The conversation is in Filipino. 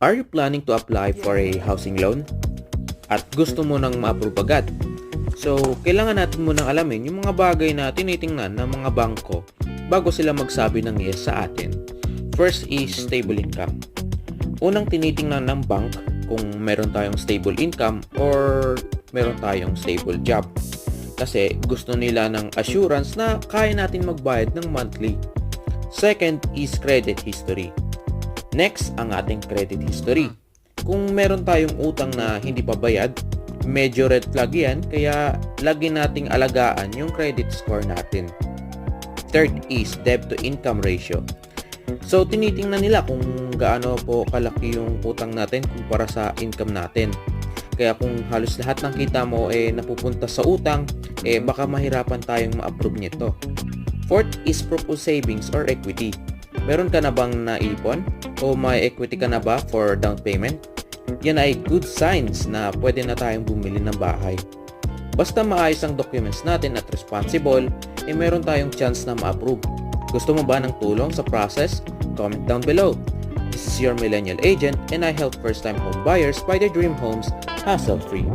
Are you planning to apply for a housing loan? At gusto mo nang ma-approve agad? So, kailangan natin munang alamin yung mga bagay na tinitingnan ng mga bangko bago sila magsabi ng yes sa atin. First is stable income. Unang tinitingnan ng bank kung meron tayong stable income or meron tayong stable job. Kasi gusto nila ng assurance na kaya natin magbayad ng monthly. Second is credit history. Next, ang ating credit history. Kung meron tayong utang na hindi pa bayad, medyo red flag yan, kaya lagi nating alagaan yung credit score natin. Third is debt to income ratio. So, tinitingnan nila kung gaano po kalaki yung utang natin kumpara sa income natin. Kaya kung halos lahat ng kita mo napupunta sa utang, baka mahirapan tayong ma-approve nito. Fourth is proposed savings or equity. Meron ka na bang naipon? O may equity ka na ba for down payment? Yan ay good signs na pwede na tayong bumili ng bahay. Basta maayos ang documents natin at responsible, meron tayong chance na ma-approve. Gusto mo ba ng tulong sa process? Comment down below. This is your Millennial Agent and I help first-time home buyers buy their dream homes hassle-free.